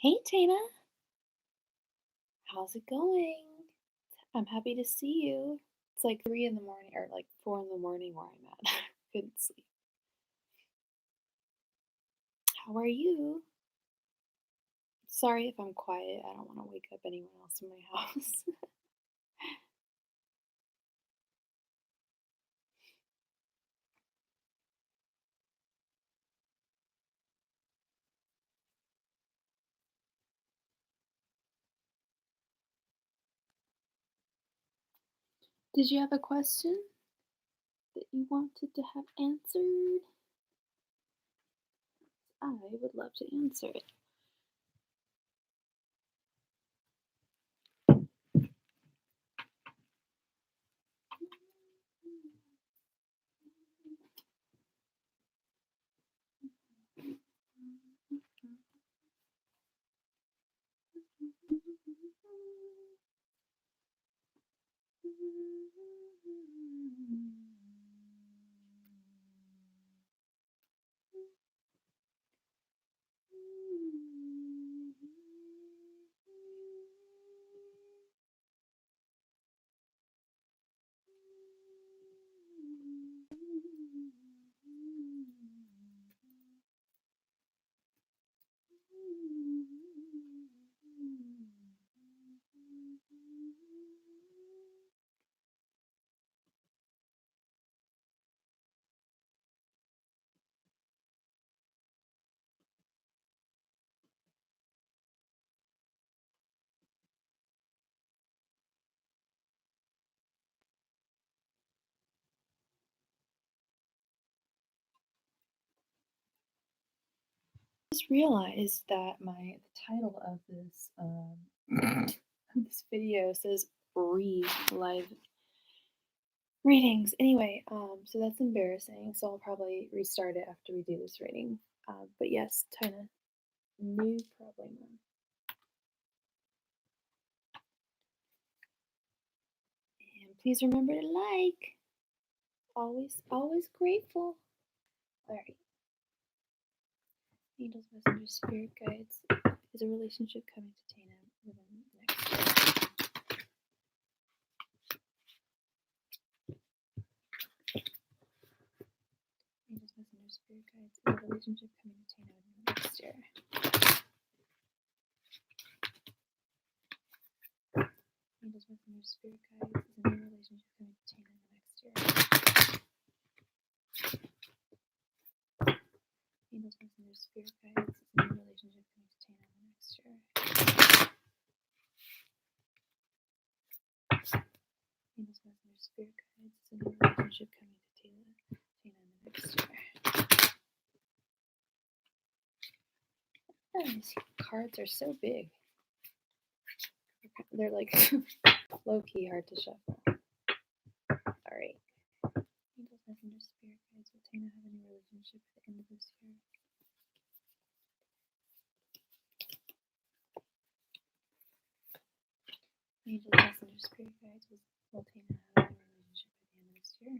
Hey Tana, how's it going? I'm happy to see you. It's like 3 in the morning or like 4 in the morning where I'm at. Couldn't sleep. How are you? Sorry if I'm quiet. I don't want to wake up anyone else in my house. Did you have a question that you wanted to have answered? I would love to answer it. I just realized that the title of this video says live readings. Anyway, so that's embarrassing. So I'll probably restart it after we do this reading. But yes, Tina, no problem. And please remember to like. Always grateful. All right. Angels, messengers, spirit guides. Is a relationship coming to Tana within the next year? Angels, messengers, spirit guides. Is a relationship coming to Tana within the next year? Angels, messengers, spirit guides. Is a new relationship coming to Tana in the next year? Angels, messengers, spirit guides. Is a new relationship coming to Tana in the next year? Angels, messengers, spirit guides. Is a new relationship coming to Tana in the next year? Oh, these cards are so big. They're like low-key hard to shuffle. All right. Angels, messengers, spirit guides. Will Tana have any relationship at the end of this year? Angels, messengers, spirit guides. Will Tana have any relationship at the end of this year?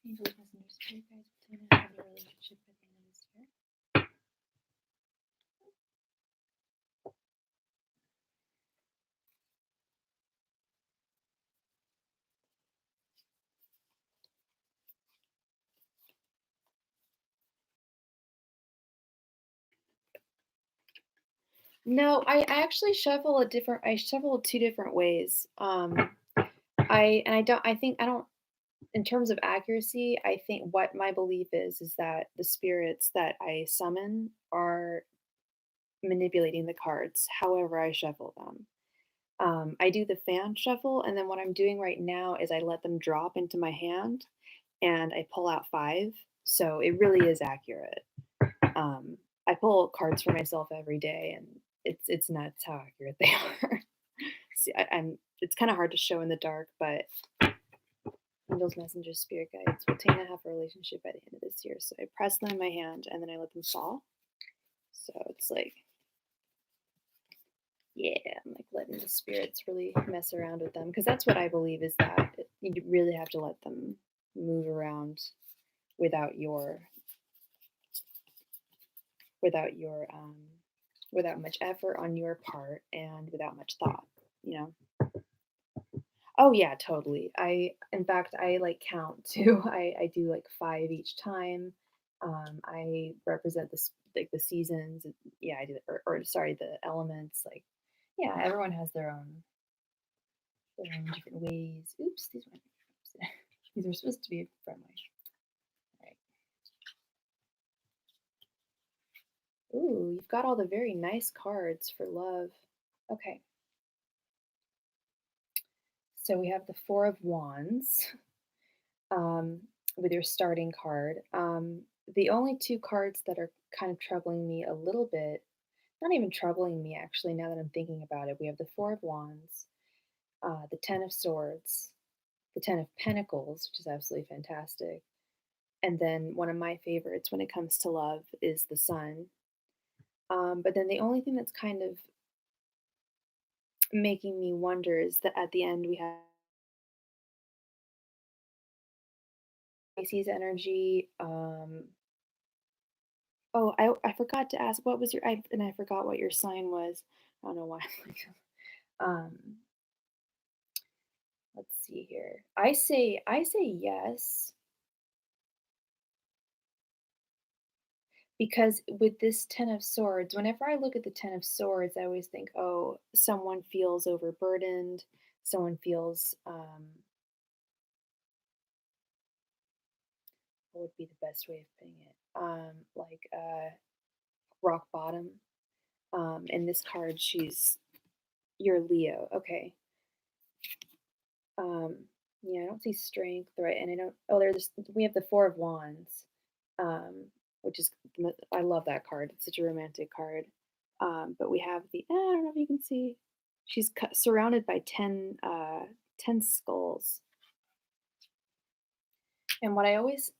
Angels, messengers, spirit guides. Will Tana have any relationship at the end of this year? No, I actually shuffle I shuffle 2 different ways. In terms of accuracy, I think what my belief is that the spirits that I summon are manipulating the cards however I shuffle them. I do the fan shuffle, and then what I'm doing right now is I let them drop into my hand and I pull out 5. So it really is accurate. I pull cards for myself every day, and it's nuts how accurate they are. See, it's kind of hard to show in the dark, but angels, messengers, spirit guides. Will Tana have a relationship by the end of this year? So I press them in my hand and then I let them fall. So it's like, yeah, I'm like letting the spirits really mess around with them, because that's what I believe is that you really have to let them move around without your without your without much effort on your part and without much thought, you know. Oh yeah, totally. In fact, I like count too. I do like 5 each time. I represent like the seasons. Yeah, I do, or sorry, the elements. Like, yeah, everyone has their own different ways. Oops, these weren't. These were supposed to be friendly. All right. Ooh, you've got all the very nice cards for love. Okay, so we have the Four of Wands. um, with your starting card. The only two cards that are kind of troubling me a little bit, not even troubling me actually, now that I'm thinking about it, we have the Four of Wands, the Ten of Swords, the Ten of Pentacles, which is absolutely fantastic. And then one of my favorites when it comes to love is the Sun. But then the only thing that's kind of making me wonder is that at the end we have Pisces energy. Oh, I forgot to ask what was your and I forgot what your sign was. I don't know why. um, let's see here. I say yes because with this 10 of swords, whenever I look at the 10 of swords, I always think, oh, someone feels overburdened, someone feels what would be the best way of putting it? Like rock bottom. In this card, you're Leo. Okay. Um, yeah, I don't see strength, right? And I don't. Oh, we have the Four of Wands, um, which is I love that card. It's such a romantic card. But we have I don't know if you can see. She's surrounded by 10 skulls. And what I always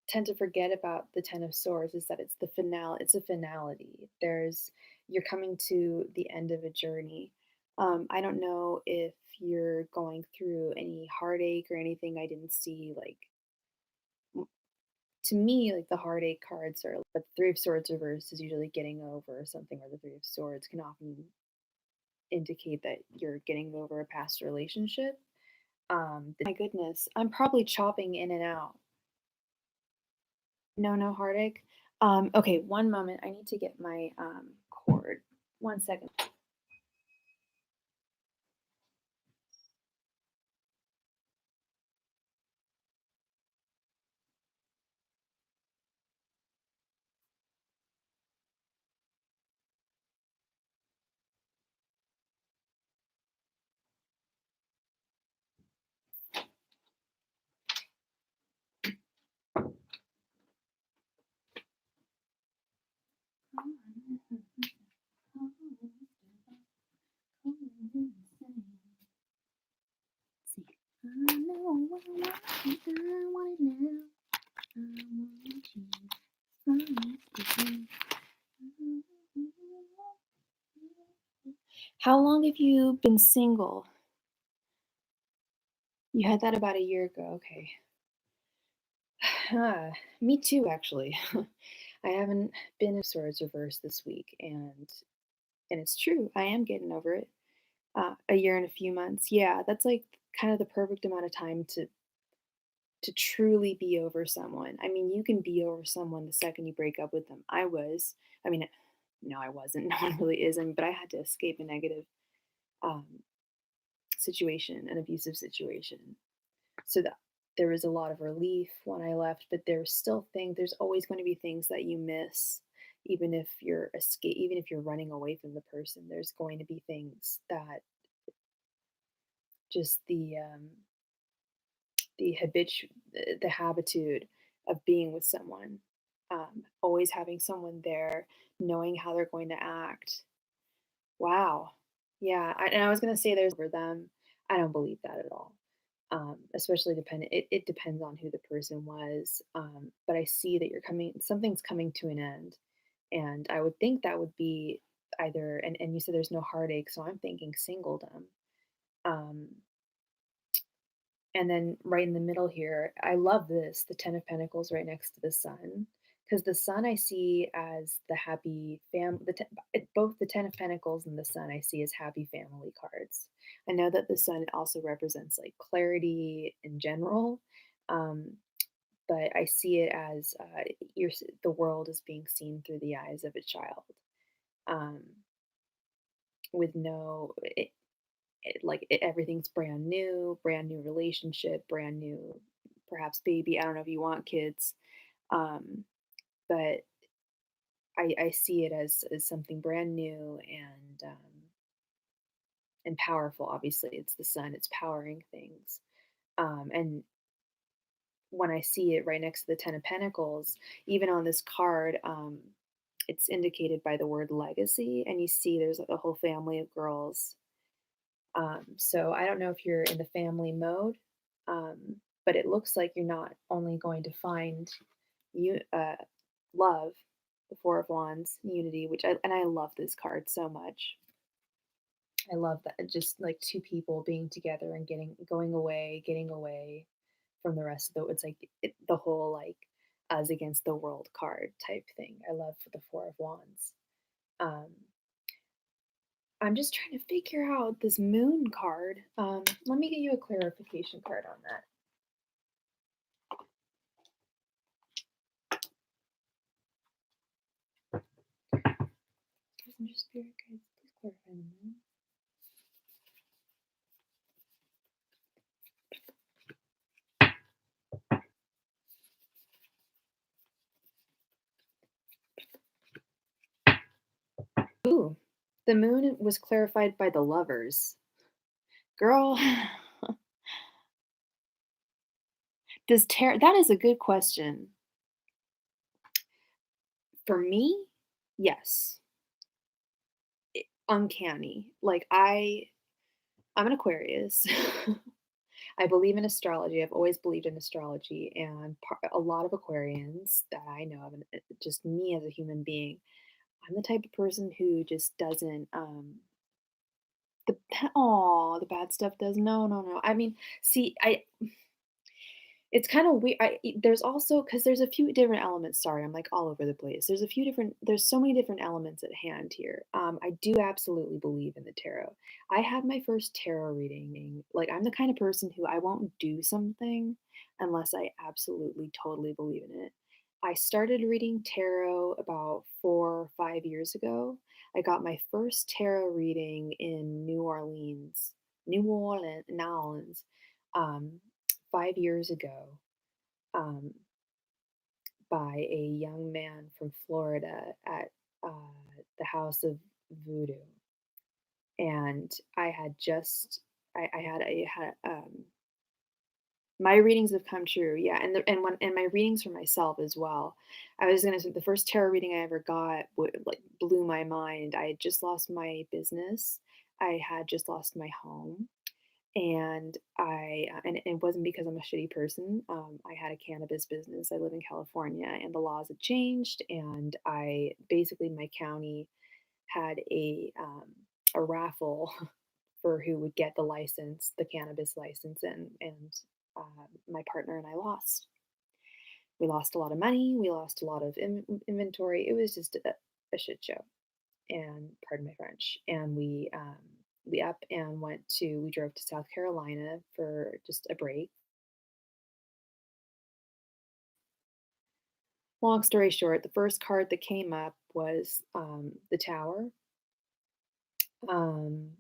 tend to forget about the Ten of Swords is that it's the finale. It's a finality. You're coming to the end of a journey. I don't know if you're going through any heartache or anything. I didn't see like to me like the heartache cards are, but the Three of Swords reversed is usually getting over something, or the Three of Swords can often indicate that you're getting over a past relationship. My goodness, I'm probably chopping in and out. No, no heartache. Okay, one moment. I need to get my cord. 1 second. How long have you been single? You had that about a year ago. Okay. Me too, actually. I haven't been in swords reverse this week, and it's true. I am getting over it. A year and a few months. Yeah, that's like kind of the perfect amount of time to truly be over someone. I mean, you can be over someone the second you break up with them. I was. I mean, no, I wasn't. No one really is. I mean, but I had to escape a negative um, situation, an abusive situation. So that there was a lot of relief when I left, but there's still things. There's always going to be things that you miss, even if you're running away from the person. There's going to be things that just the habitude of being with someone, always having someone there, knowing how they're going to act. Wow. Yeah, and I was gonna say there's over them. I don't believe that at all. Especially it depends on who the person was. But I see that something's coming to an end. And I would think that would be either, and you said there's no heartache, so I'm thinking singledom. Um, And then right in the middle here, I love this, the 10 of Pentacles right next to the sun, because the sun I see as the happy both the 10 of Pentacles and the sun I see as happy family cards. I know that the sun also represents like clarity in general, um, but I see it as the world is being seen through the eyes of a child, um, with no everything's brand new relationship, brand new, perhaps baby. I don't know if you want kids, um, but I see it as something brand new and powerful. Obviously, it's the sun; it's powering things. And when I see it right next to the 10 of Pentacles, even on this card, it's indicated by the word legacy, and you see there's a whole family of girls. So I don't know if you're in the family mode, but it looks like you're not only going to find you love, the Four of Wands, unity, I love this card so much. I love that just like two people being together and getting away from the rest of it's like the whole like us against the world card type thing. I love the Four of Wands. Um, I'm just trying to figure out this moon card. Let me get you a clarification card on that. Messenger spirit guides, please clarify the moon. Ooh, the moon was clarified by the lovers. Girl, does tarot? That is a good question. For me, yes. Uncanny. Like I'm an Aquarius. I believe in astrology. I've always believed in astrology, and a lot of Aquarians that I know of, and just me as a human being, I'm the type of person who just doesn't the bad stuff does no. I mean, see, I it's kind of weird. There's also because there's a few different elements. Sorry, I'm like all over the place. There's so many different elements at hand here. I do absolutely believe in the tarot. I had my first tarot reading. Like I'm the kind of person who I won't do something unless I absolutely totally believe in it. I started reading tarot about 4 or 5 years ago. I got my first tarot reading in New Orleans, um, 5 years ago, um, by a young man from Florida at the House of Voodoo. And I had my readings have come true, yeah, and my readings for myself as well. I was gonna say the first tarot reading I ever got like blew my mind. I had just lost my business. I had just lost my home, and it wasn't because I'm a shitty person. I had a cannabis business. I live in California, and the laws had changed, and I basically my county had a raffle for who would get the license, the cannabis license, and my partner and I lost. We lost a lot of money. We lost a lot of inventory. It was just a shit show, and pardon my French. And we up and we drove to South Carolina for just a break. Long story short, the first card that came up was the Tower. Um,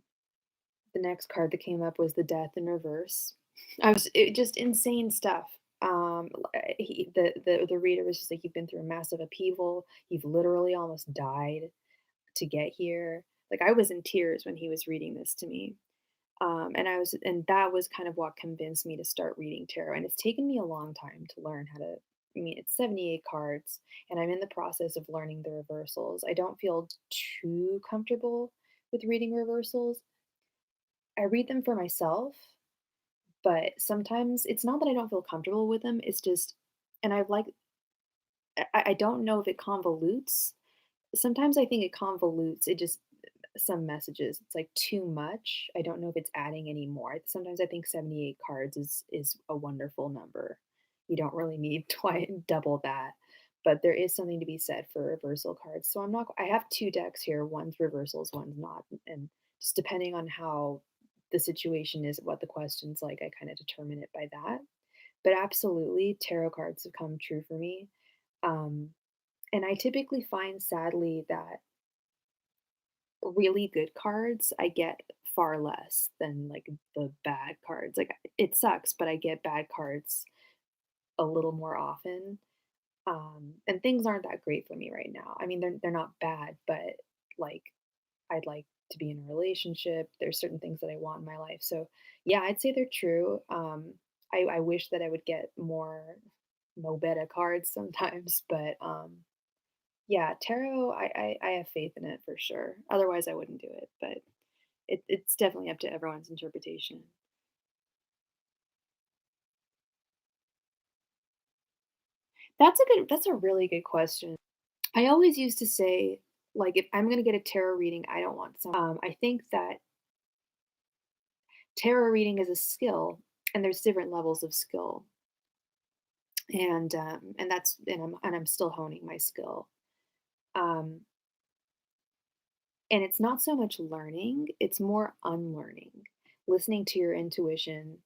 the next card that came up was the Death in reverse. Just insane stuff. The reader was just like, you've been through a massive upheaval. You've literally almost died to get here. Like I was in tears when he was reading this to me. And that was kind of what convinced me to start reading tarot. And it's taken me a long time to learn how to. I mean, it's 78 cards, and I'm in the process of learning the reversals. I don't feel too comfortable with reading reversals. I read them for myself, but sometimes it's not that I don't feel comfortable with them. It's just, and I don't know if it convolutes. Sometimes I think it convolutes. It just some messages. It's like too much. I don't know if it's adding any more. Sometimes I think 78 cards is a wonderful number. You don't really need twice double that. But there is something to be said for reversal cards. So I have two decks here. One's reversals, one's not. And just depending on how the situation is, what the question's like, I kind of determine it by that. But absolutely, tarot cards have come true for me. Um, and I typically find, sadly, that really good cards, I get far less than like the bad cards. Like it sucks, but I get bad cards a little more often. And things aren't that great for me right now. I mean, they're not bad, but like I'd like to be in a relationship. There's certain things that I want in my life. So yeah, I'd say they're true. I wish that I would get more no beta cards sometimes, but yeah, tarot, I have faith in it for sure. Otherwise, I wouldn't do it, but it's definitely up to everyone's interpretation. That's a really good question. I always used to say, like, if I'm gonna get a tarot reading, I don't want some I think that tarot reading is a skill, and there's different levels of skill, and I'm still honing my skill. Um, and it's not so much learning, it's more unlearning, listening to your intuition.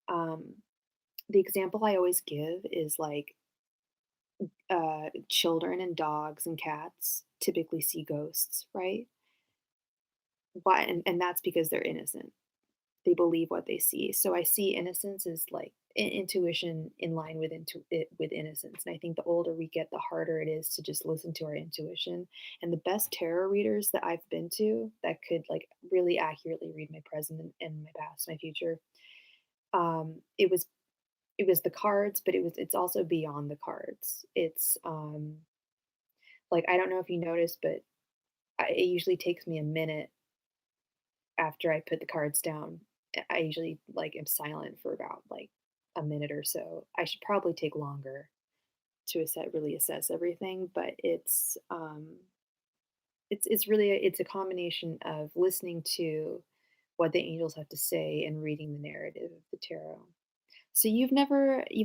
Um, the example I always give is like children and dogs and cats typically see ghosts, right? Why? And that's because they're innocent. They believe what they see. So I see innocence as like intuition in line with with innocence. And I think the older we get, the harder it is to just listen to our intuition. And the best tarot readers that I've been to that could like really accurately read my present and my past, my future. It was the cards, but it's also beyond the cards. It's like I don't know if you noticed, but it usually takes me a minute after I put the cards down. I usually like am silent for about like a minute or so. I should probably take longer to really assess everything, but it's really it's a combination of listening to what the angels have to say and reading the narrative of the tarot. So you've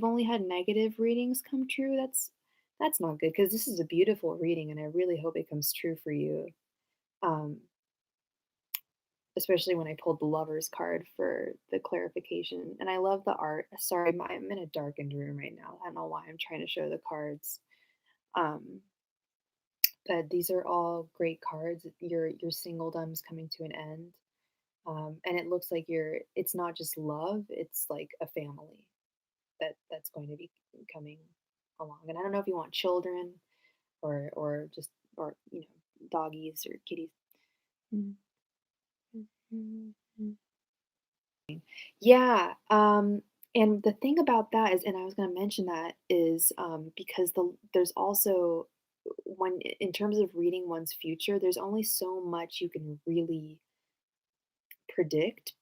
only had negative readings come true. That's not good because this is a beautiful reading and I really hope it comes true for you. Um, Especially when I pulled the Lovers card for the clarification, and I love the art. Sorry, I'm in a darkened room right now. I don't know why I'm trying to show the cards. Um, but these are all great cards. Your singledom's coming to an end, and it looks like it's not just love; it's like a family that's going to be coming along. And I don't know if you want children or just or doggies or kitties. Mm, mm, mm, mm. Yeah, and the thing about that is, and I was gonna mention that is, because there's also when in terms of reading one's future, there's only so much you can really predict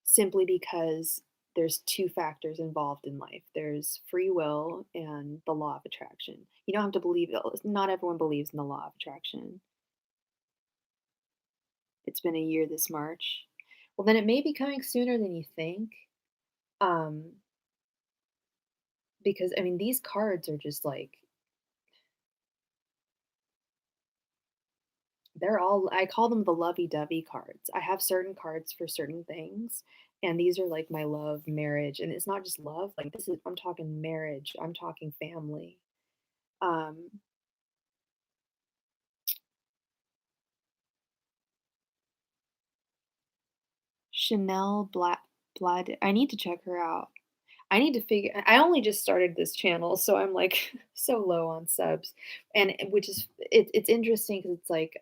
simply because there's two factors involved in life. There's free will and the law of attraction. You don't have to believe not everyone believes in the law of attraction. It's been a year this March. Well, then it may be coming sooner than you think. Um, because I mean, these cards are just like they're all I call them the lovey-dovey cards. I have certain cards for certain things, and these are like my love, marriage, and it's not just love, like this is I'm talking marriage, I'm talking family. Um, Chanel Black Blood. I need to check her out. I need to figure I only just started this channel, so I'm like so low on subs. And which is it's interesting because it's like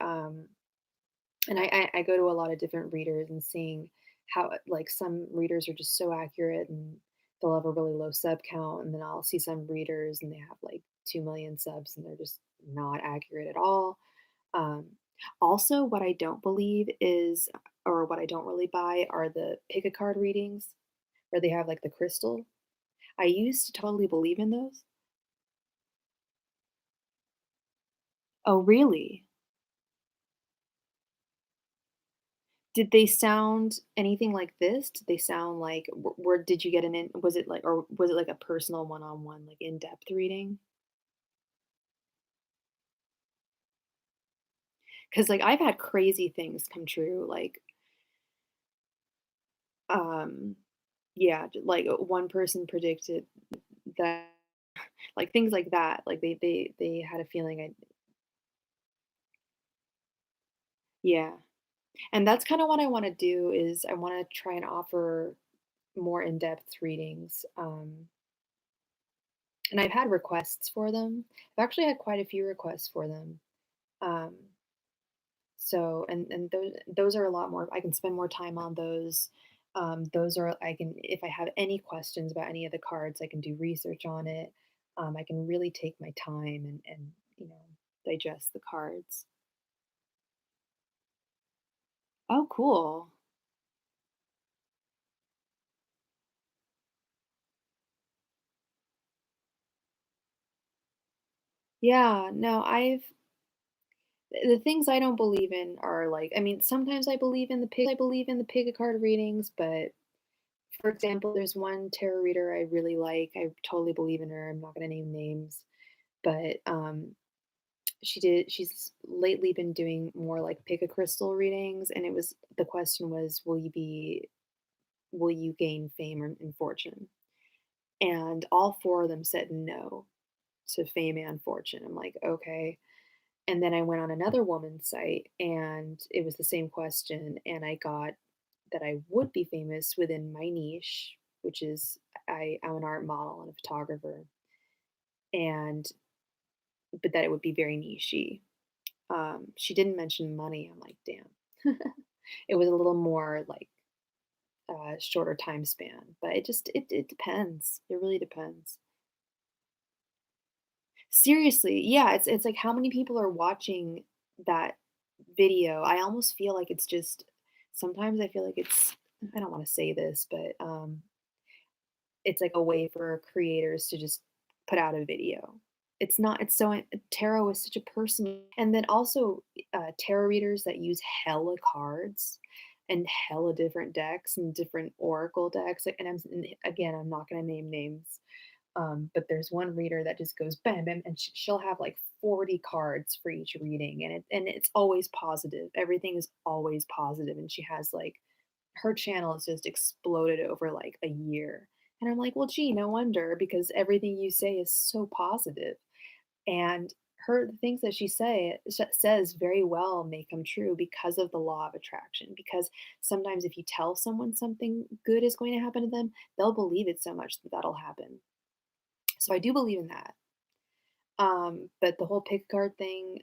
and I go to a lot of different readers and seeing how like some readers are just so accurate and they'll have a really low sub count, and then I'll see some readers and they have like 2 million subs and they're just not accurate at all. Um, Also, what I don't believe is, or what I don't really buy, are the pick a card readings where they have like the crystal. I used to totally believe in those. Oh, really? Did they sound anything like this? Did they sound like where did you get an in was it like or was it like a personal one-on-one, like, in-depth reading? Because like, I've had crazy things come true, like, um, yeah, like, one person predicted that like, things like that, like, they had a feeling I yeah, and that's kinda what I wanna do is I wanna try and offer more in-depth readings, and I've had requests for them. I've actually had quite a few requests for them. Um, so and those are a lot more I can spend more time on those. Those are I can if I have any questions about any of the cards, I can do research on it. I can really take my time and digest the cards. Oh, cool. Yeah, no, the things I don't believe in are like I mean, sometimes I believe in the pick a card readings, but for example, there's one tarot reader I really like. I totally believe in her. I'm not going to name names, but she's lately been doing more like pick a crystal readings and the question was will you gain fame and fortune? And all four of them said no to fame and fortune. I'm like, okay. And then I went on another woman's site and it was the same question and I got that I would be famous within my niche, which is I'm an art model and a photographer, and but that it would be very nichey. She didn't mention money. I'm like, damn. It was a little more like shorter time span, but it depends. It really depends. Seriously, yeah. It's like how many people are watching that video? I almost feel like it's just. Sometimes I feel like it's. I don't want to say this, but it's like a way for creators to just put out a video. It's not it's so tarot is such a personal and then also, tarot readers that use hella cards and hella different decks and different oracle decks, like, and again, I'm not gonna name names, but there's one reader that just goes bam, bam, and she'll have, like, 40 cards for each reading, and it's always positive. Everything is always positive, and she has, like her channel has just exploded over like a year. And I'm like, well, gee, no wonder because everything you say is so positive. And the things that says very well may come true because of the law of attraction. Because sometimes if you tell someone something good is going to happen to them, they'll believe it so much that that'll happen. So I do believe in that. But the whole pick card thing,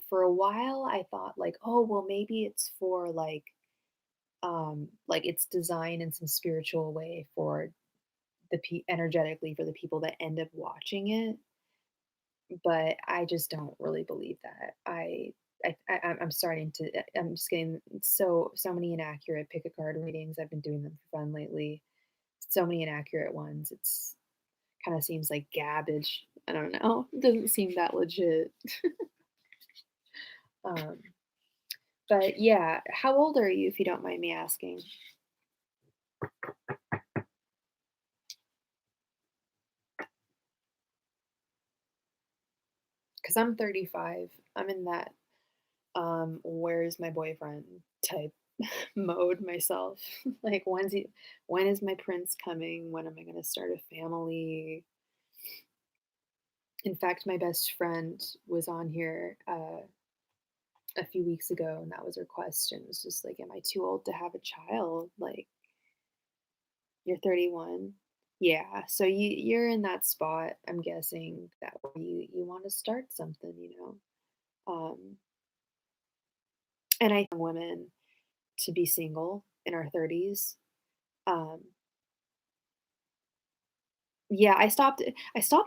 for a while I thought like, oh well, maybe it's for like it's designed in some spiritual way for energetically for the people that end up watching it, but I just don't really believe that. I'm starting to I'm just getting so many inaccurate pick a card readings. I've been doing them for fun lately. So many inaccurate ones. It's kind of seems like garbage. I don't know. It doesn't seem that legit. Um, but yeah, how old are you if you don't mind me asking? Because I'm 35. I'm in that where's my boyfriend type mode myself. Like when is my prince coming? When am I gonna start a family? In fact, my best friend was on here a few weeks ago and that was her question. It was just like, am I too old to have a child? Like you're 31. Yeah, so you're in that spot, I'm guessing, that where you want to start something, you know. And I think women to be single in our 30s. Um, yeah, I stopped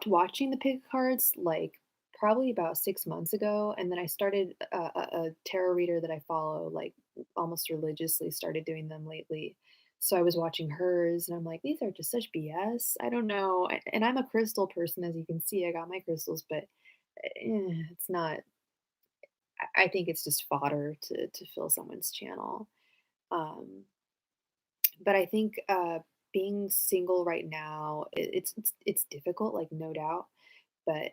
watching the pick cards, like, probably about 6 months ago, and then I started a tarot reader that I follow, like, almost religiously started doing them lately. So I was watching hers, and I'm like, "These are just such BS." I don't know, and I'm a crystal person, as you can see, I got my crystals, but, it's not I think it's just fodder to fill someone's channel. Um, but I think being single right now, it's difficult, like no doubt. But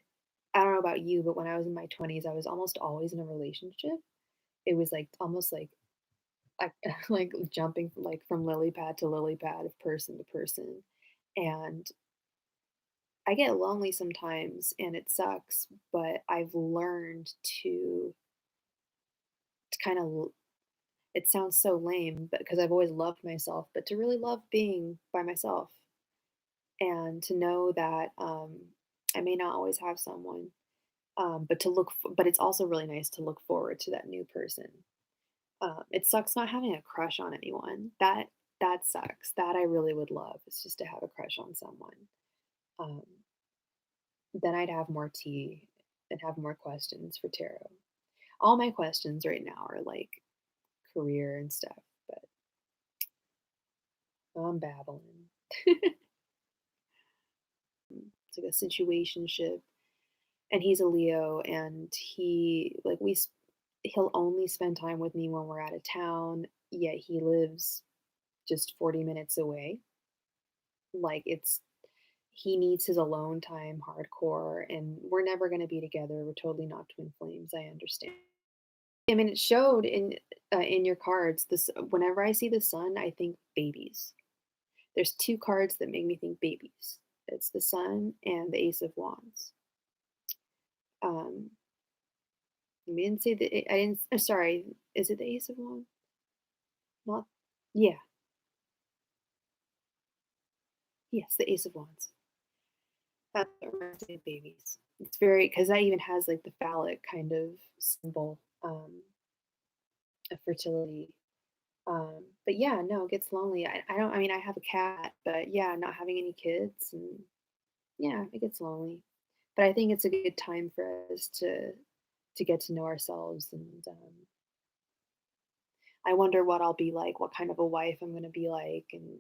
I don't know about you, but when I was in my 20s, I was almost always in a relationship. It was like almost like like jumping like from lily pad to lily pad of person to person. And I get lonely sometimes and it sucks, but I've learned to kind of it sounds so lame, but because I've always loved myself, but to really love being by myself and to know that I may not always have someone, but but it's also really nice to look forward to that new person. It sucks not having a crush on anyone. That sucks. That I really would love is just to have a crush on someone. Um, then I'd have more tea and have more questions for tarot. All my questions right now are like career and stuff, but I'm babbling. It's like a situationship, and he's a Leo, and he'll only spend time with me when we're out of town. Yet he lives just 40 minutes away. Like he needs his alone time hardcore, and we're never going to be together. We're totally not twin flames. I understand. I mean, it showed in your cards. This Whenever I see the sun, I think babies. There's two cards that make me think babies. It's the sun and the ace of wands. Um, I didn't say the I didn't. Sorry, is it the ace of wands? Not. Yeah. Yes, the ace of wands. That's what reminds me of babies. It's very because that even has like the phallic kind of symbol of fertility. But yeah, no, it gets lonely. I don't. I mean, I have a cat, but yeah, not having any kids, and yeah, it gets lonely. But I think it's a good time for us to get to know ourselves, and I wonder what I'll be like, what kind of a wife I'm going to be like, and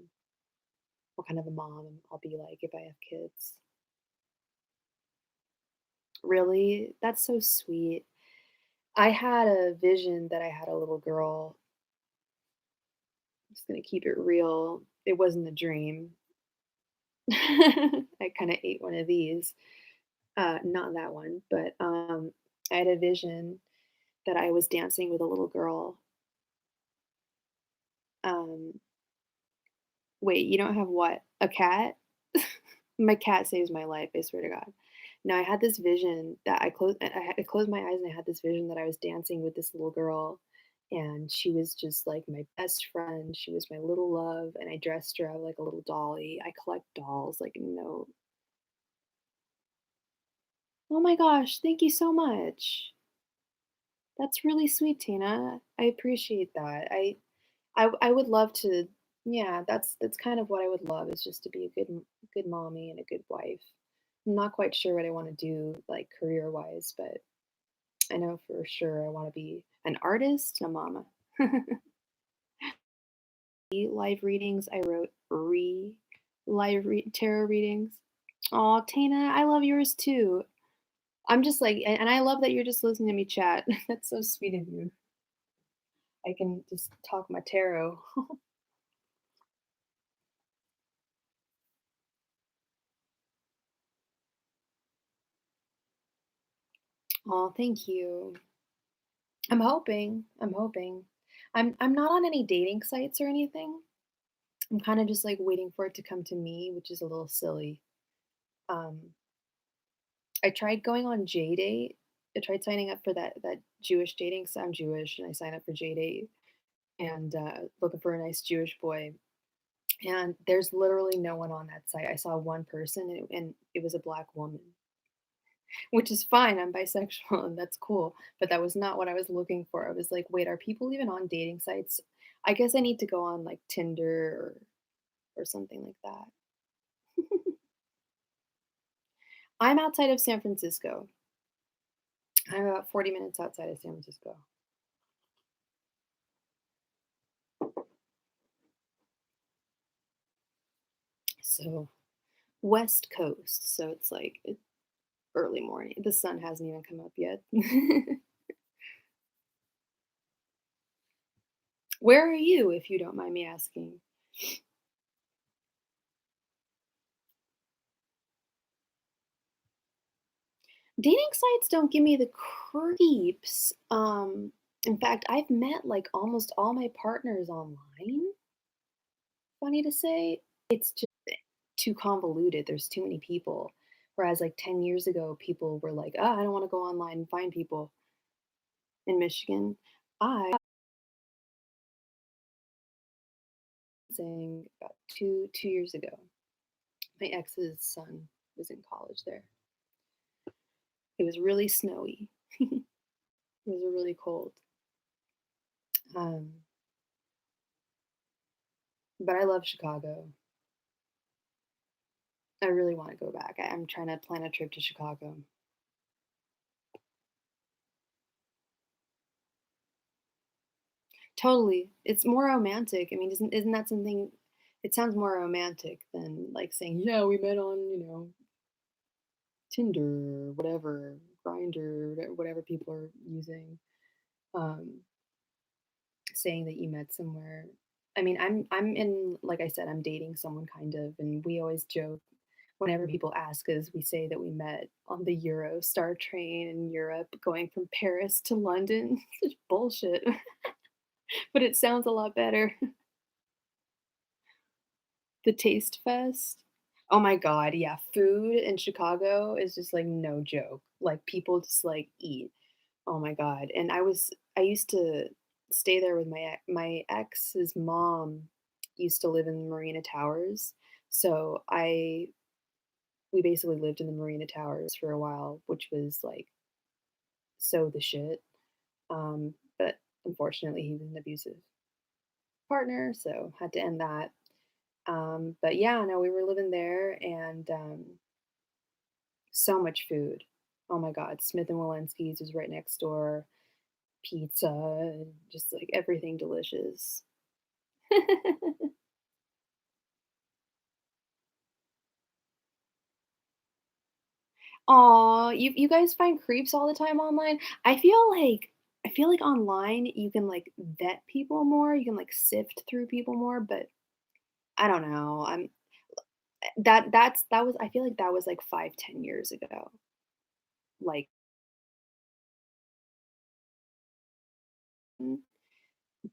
what kind of a mom I'll be like if I have kids. Really, that's so sweet. I had a vision that I had a little girl. I'm just gonna keep it real. It wasn't a dream. I kind of ate one of these. Not that one, but I had a vision that I was dancing with a little girl. Um, Wait, you don't have what? A cat? My cat saves my life, I swear to God. No, I had this vision that I closed my eyes and I had this vision that I was dancing with this little girl, and she was just like my best friend. She was my little love, and I dressed her up like a little dolly. I collect dolls, like no. Oh my gosh, thank you so much. That's really sweet, Tina. I appreciate that. I would love to. Yeah, that's kind of what I would love is just to be a good mommy and a good wife. I'm not quite sure what I want to do like career wise, but I know for sure I want to be an artist, a mama. Live readings. I wrote tarot readings. Oh, Tana, I love yours too. I'm just like, and I love that you're just listening to me chat. That's so sweet of you. I can just talk my tarot. Oh, thank you. I'm hoping. I'm hoping. I'm not on any dating sites or anything. I'm kind of just like waiting for it to come to me, which is a little silly. Um, I tried going on JDate. I tried signing up for that Jewish dating because I'm Jewish and I signed up for JDate and looking for a nice Jewish boy. And there's literally no one on that site. I saw one person and it was a black woman, which is fine. I'm bisexual and that's cool. But that was not what I was looking for. I was like, wait, are people even on dating sites? I guess I need to go on like Tinder or something like that. I'm outside of San Francisco. I'm about 40 minutes outside of San Francisco. So, West Coast. So it's like it's early morning. The sun hasn't even come up yet. Where are you, if you don't mind me asking? Dating sites don't give me the creeps. In fact, I've met like almost all my partners online. Funny to say, it's just too convoluted. There's too many people. Whereas like 10 years ago, people were like, "Oh, I don't want to go online and find people in Michigan." I saying about two years ago, my ex's son was in college there. It was really snowy. It was really cold. Um, but I love Chicago. I really want to go back. I'm trying to plan a trip to Chicago. Totally. It's more romantic. I mean, isn't that something it sounds more romantic than like saying, "Yeah, we met on, Tinder, whatever, Grinder, whatever people are using." Um, saying that you met somewhere. I mean, I'm in like I said, I'm dating someone kind of, and we always joke whenever people ask us, we say that we met on the Eurostar train in Europe going from Paris to London. Such bullshit, but it sounds a lot better. The Taste Fest. Oh my god, yeah, food in Chicago is just, like, no joke. Like, people just, like, eat. Oh my god, and I used to stay there with my ex's mom used to live in Marina Towers, so I we basically lived in the Marina Towers for a while, which was, like, so the shit, but unfortunately, he was an abusive partner, so had to end that. But yeah, no, we were living there and so much food. Oh my God, Smith and Walensky's was right next door. Pizza and just like everything delicious. Aw, you guys find creeps all the time online? I feel like online you can like vet people more, you can like sift through people more, but I don't know. That was I feel like that was like 5, 10 years ago. Like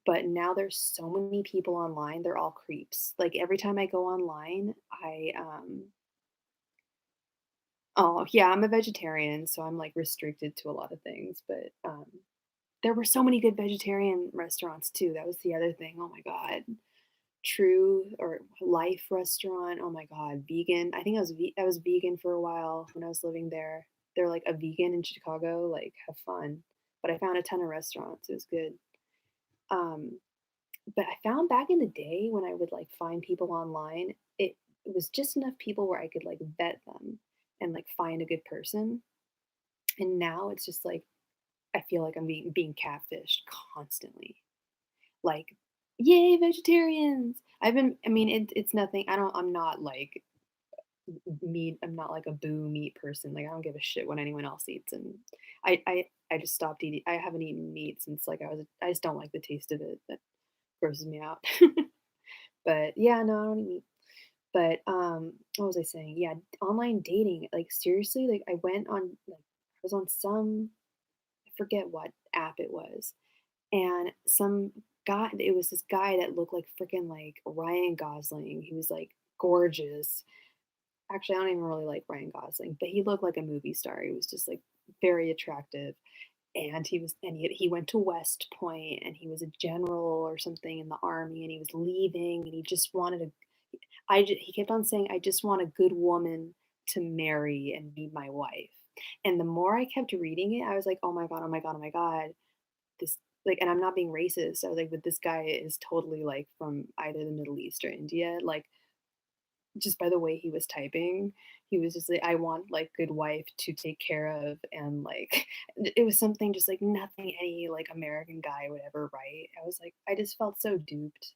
but now there's so many people online, they're all creeps. Like, every time I go online, oh, yeah, I'm a vegetarian, so I'm, like, restricted to a lot of things, but, there were so many good vegetarian restaurants too, that was the other thing, oh my god. True or Life restaurant, oh my god, vegan. I think I was vegan for a while when I was living there. They're, like, a vegan in Chicago, like, have fun. But I found a ton of restaurants, it was good. Um But I found back in the day when I would, like, find people online, it was just enough people where I could, like, vet them and, like, find a good person, and now it's just, like, I feel like I'm being catfished constantly. Like, "Yay, vegetarians!" I mean, it's nothing I'm not, like, meat I'm not, like, a boo meat person, like, I don't give a shit what anyone else eats, and I just stopped eating I haven't eaten meat since, like, I just don't like the taste of it, that grosses me out. But yeah, no, I don't eat meat. But, what was I saying? Yeah, online dating, like, seriously, like, I went on, like I was on some I forget what app it was, and some guy it was this guy that looked like freaking, like, Ryan Gosling. He was, like, gorgeous. Actually, I don't even really like Ryan Gosling, but he looked like a movie star. He was just, like, very attractive, and he went to West Point, and he was a general or something in the army, and he was leaving, and he just wanted a he kept on saying, "I just want a good woman to marry and be my wife." And the more I kept reading it, I was like, "Oh my god, oh my god, oh my god." This like, and I'm not being racist. So like, but this guy is totally like from either the Middle East or India. Like, just by the way he was typing, he was just like, "I want like good wife to take care of," and like, it was something just like nothing any like American guy would ever write. I was like, I just felt so duped.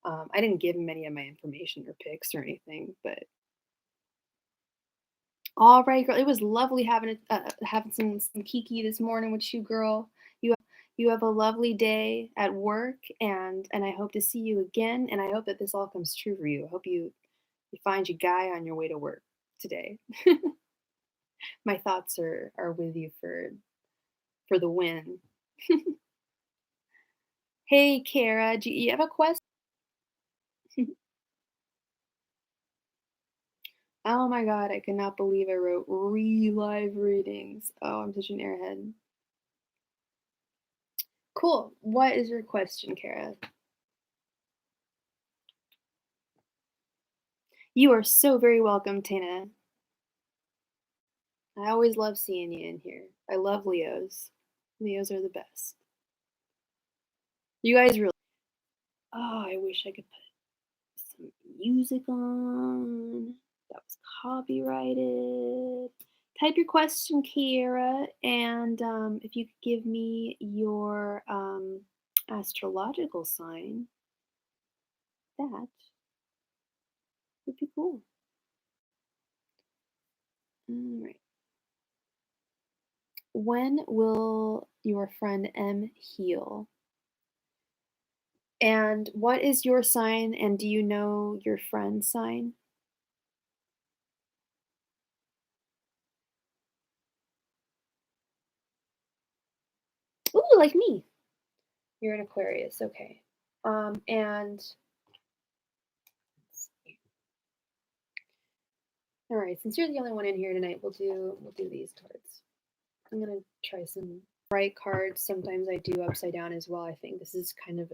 I didn't give him any of my information or pics or anything, but all right, girl. It was lovely having having some kiki this morning with you, girl. You You have a lovely day at work, and I hope to see you again, and I hope that this all comes true for you. I hope you find your guy on your way to work today. My thoughts are with you for the win. Hey, Kara, do you have a question? Oh my god, I cannot believe I wrote live readings. Oh, I'm such an airhead. Cool. What is your question, Kara? You are so very welcome, Tana. I always love seeing you in here. I love Leos. Leos are the best. You guys really. Oh, I wish I could put some music on. That was copyrighted. Type your question, Kiera, and if you could give me your astrological sign, that would be cool. All right. When will your friend M heal? And what is your sign, and do you know your friend's sign? Ooh, like me. You're an Aquarius, okay. And all right, since you're the only one in here tonight, we'll do these cards. I'm gonna try some bright cards. Sometimes I do upside down as well. I think this is kind of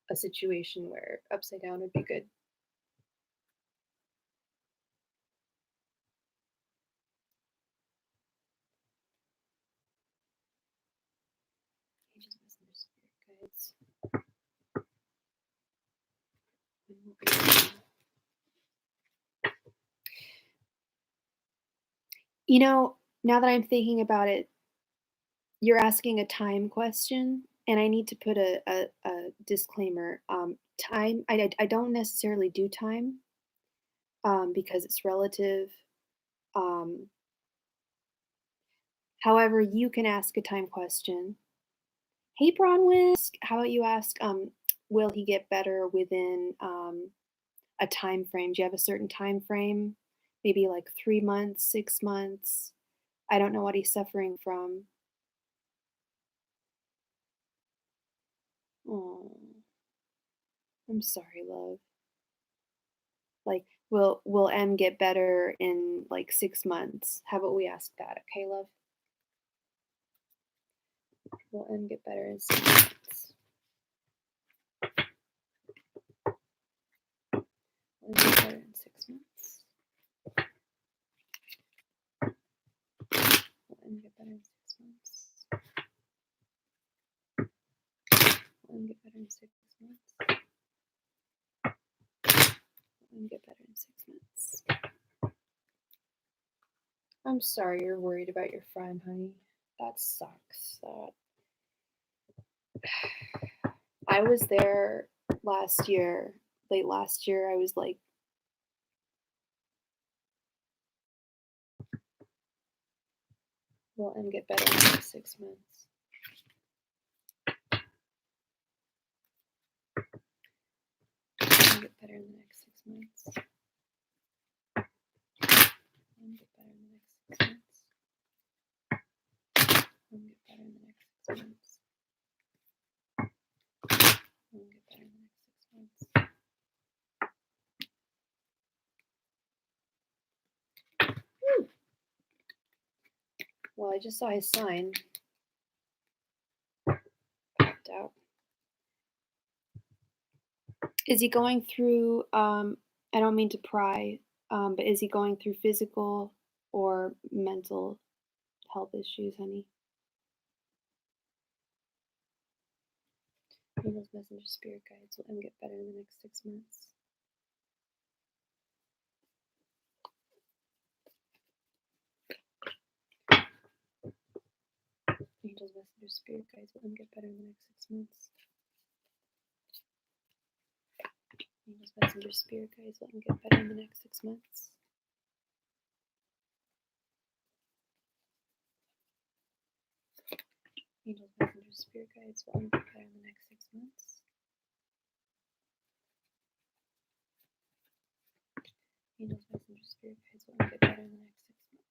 a situation where upside down would be good. You know, now that I'm thinking about it, you're asking a time question, and I need to put a disclaimer. Time, I don't necessarily do time because it's relative. Um, However, you can ask a time question. Hey, Bronwyn, how about you ask, will he get better within a time frame? Do you have a certain time frame? Maybe like 3 months, 6 months? I don't know what he's suffering from. Oh, I'm sorry, love. Like, will M get better in like 6 months? How about we ask that, okay, love? Will M get better in 6 months? Will M get better in 6 months? Will M get better in 6 months? Will M get better in 6 months? Will M get better in 6 months? I'm sorry you're worried about your friend, honey. That sucks. I was there last year, late last year. I was like, will M get better in the next 6 months? Will M get better in the next 6 months? Will M get better in the next 6 months? Will M get better in the next 6 months? Will M get better in the next 6 months? Whew. Well, I just saw his sign. Popped out. Is he going through, I don't mean to pry, but is he going through physical or mental health issues, honey? Angels, messenger, spirit guides, will M get better in the next 6 months? Angels, messenger, spirit guides, will M get better in the next 6 months? Angels, messenger, spirit guides, will M get better in the next 6 months? Angels, messenger, spirit guides, what would be better in the next 6 months? Angels, messengers, spirit guides, what would get better in the next 6 months?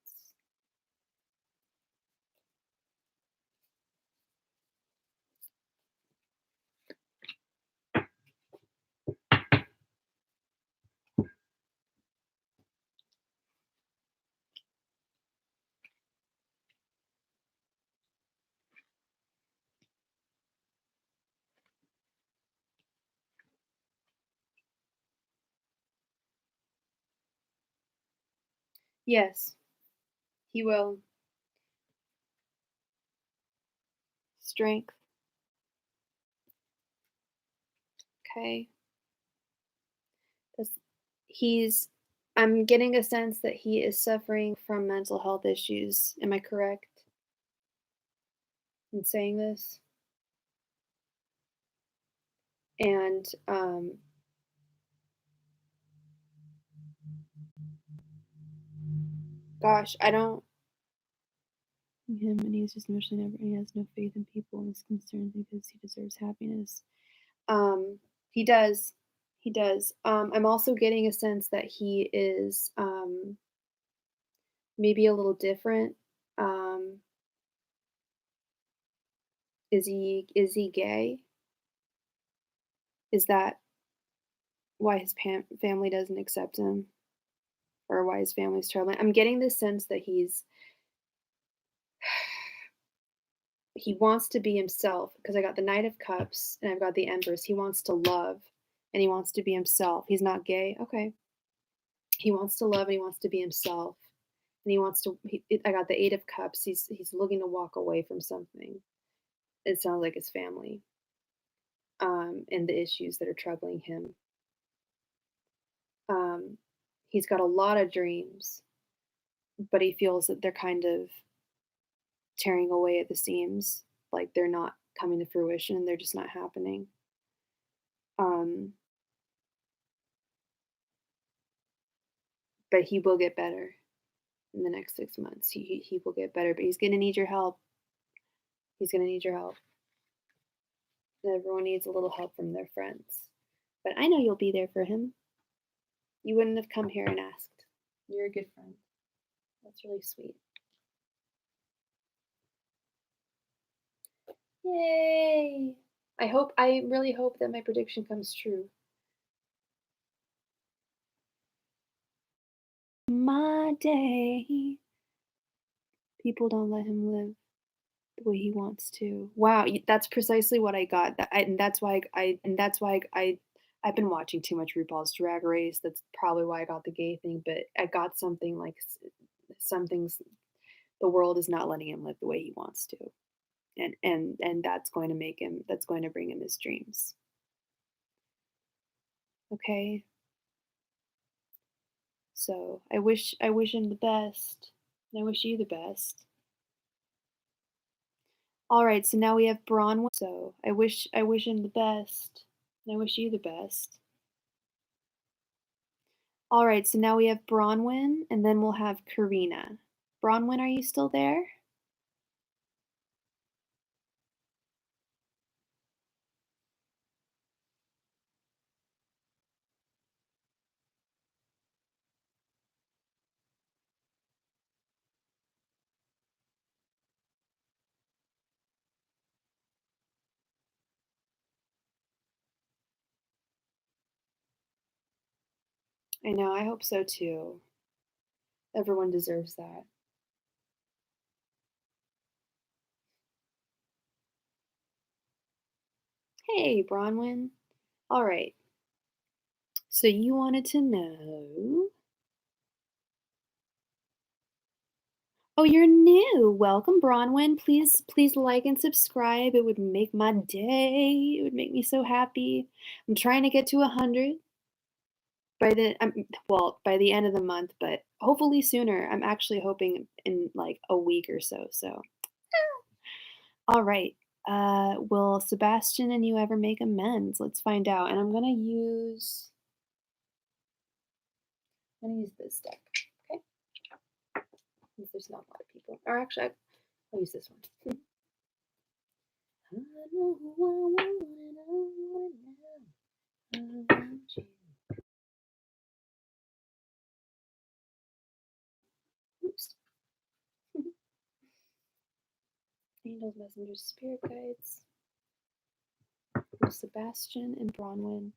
Yes, he will. Strength. Okay. I'm getting a sense that he is suffering from mental health issues. Am I correct in saying this? And gosh, I don't him, and he's just emotionally never, he has no faith in people and is concerned because he deserves happiness. He does. He does. I'm also getting a sense that he is maybe a little different. Um, is he gay? Is that why his family doesn't accept him, or why his family's struggling? I'm getting the sense that he wants to be himself, because I got the Knight of Cups and I've got the Empress. He wants to love and he wants to be himself. He's not gay. Okay. He wants to love and he wants to be himself. And he wants to I got the Eight of Cups. He's looking to walk away from something. It sounds like his family. And the issues that are troubling him. He's got a lot of dreams, but he feels that they're kind of tearing away at the seams, like they're not coming to fruition, they're just not happening. But he will get better in the next 6 months. He will get better, but he's gonna need your help. He's gonna need your help. Everyone needs a little help from their friends. But I know you'll be there for him. You wouldn't have come here and asked. You're a good friend. That's really sweet. Yay! I really hope that my prediction comes true. My day. People don't let him live the way he wants to. Wow, that's precisely what I got. And that's why I've been watching too much RuPaul's Drag Race. That's probably why I got the gay thing. But I got something like some things. The world is not letting him live the way he wants to, and that's going to make him. That's going to bring him his dreams. Okay. So I wish him the best. I wish you the best. All right, so now we have Bronwyn. So I wish him the best. I wish you the best. All right, so now we have Bronwyn, and then we'll have Karina. Bronwyn, are you still there? I know, I hope so too. Everyone deserves that. Hey, Bronwyn. All right. So you wanted to know. Oh, you're new. Welcome, Bronwyn. Please like and subscribe. It would make my day. It would make me so happy. I'm trying to get to 100 by the end of the month, but hopefully sooner. I'm actually hoping in like a week or so. So, all right. Will Sebastian and you ever make amends? Let's find out. And I'm gonna use this deck. Okay. Since there's not a lot of people. Or actually, I'll use this one. I know who I want and I want it now. I want you. Oops. Angels, messengers, spirit guides. Sebastian and Bronwyn.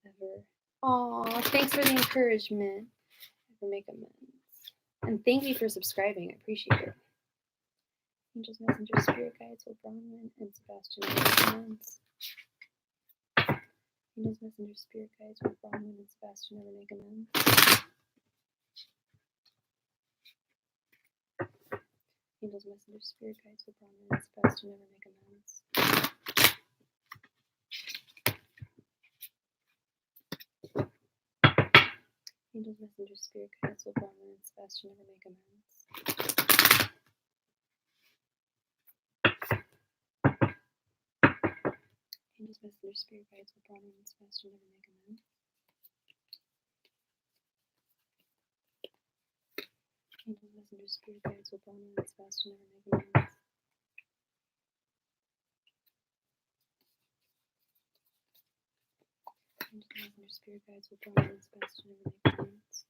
Ever. Aw, thanks for the encouragement. Never make amends. And thank you for subscribing. I appreciate it. Angels, messengers, spirit guides will Bronwyn and Sebastian make amends. Angels, messengers, spirit guides will Bronwyn and Sebastian never make amends. Angels, messengers, spirit guides will Bronwyn and Sebastian never make amends. Angels, messengers, spirit guides will Bronwyn and Sebastian never make amends. Angels, messengers, spirit guides will Bronwyn and Sebastian never make amends. Angels, messengers, spirit guides will Bronwyn and Sebastian never make amends. Angels, messengers, spirit guides will Bronwyn and Sebastian never make amends.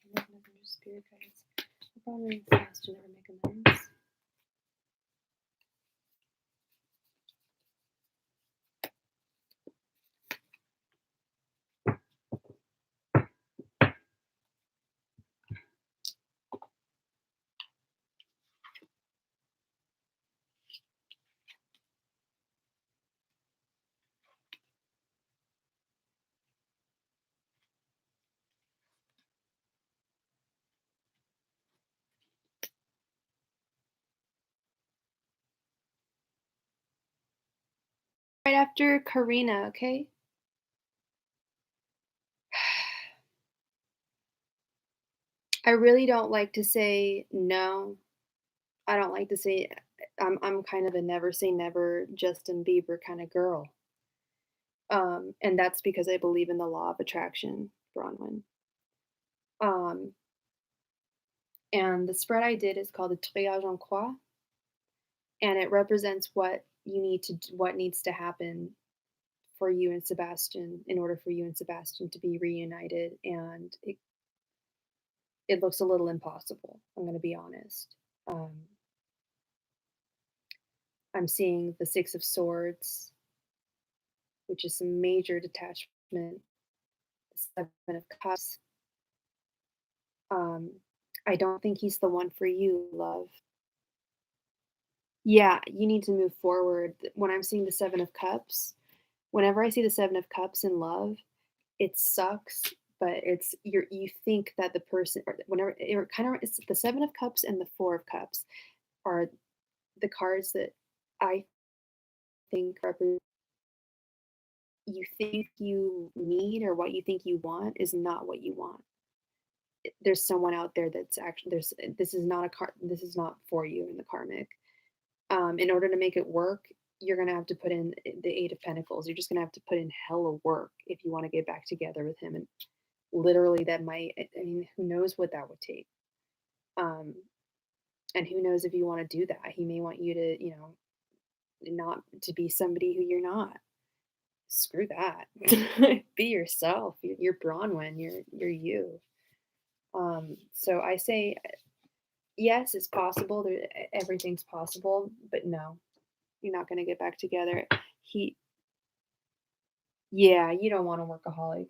Angels, messengers, spirit guides will Bronwyn and Sebastian never make amends. Right after Karina, okay? I really don't like to say no. I don't like to say I'm kind of a never say never Justin Bieber kind of girl. And that's because I believe in the law of attraction, Bronwyn. Um, and the spread I did is called the triage en croix, and it represents what needs to happen for you and Sebastian in order for you and Sebastian to be reunited, and it looks a little impossible. I'm going to be honest. Um, I'm seeing the Six of Swords, which is some major detachment. The Seven of Cups. Um, I don't think he's the one for you, love. Yeah, you need to move forward. When I'm seeing the Seven of Cups, whenever I see the Seven of Cups in love, it sucks, but you think that the person, or whenever it kind of, it's the Seven of Cups and the Four of Cups are the cards that I think represent you think you need or what you think you want is not what you want. There's someone out there that's actually this is not a car this is not for you in the karmic. In order to make it work, you're gonna have to put in the Eight of Pentacles. You're just gonna have to put in hella work if you want to get back together with him. And literally, that might, I mean, who knows what that would take. Um, and who knows if you want to do that. He may want you to, not to be somebody who you're not. Screw that. Be yourself. You're Bronwyn. You're you. So I say yes, it's possible. Everything's possible, but no, you're not going to get back together. He, yeah, you don't want a workaholic.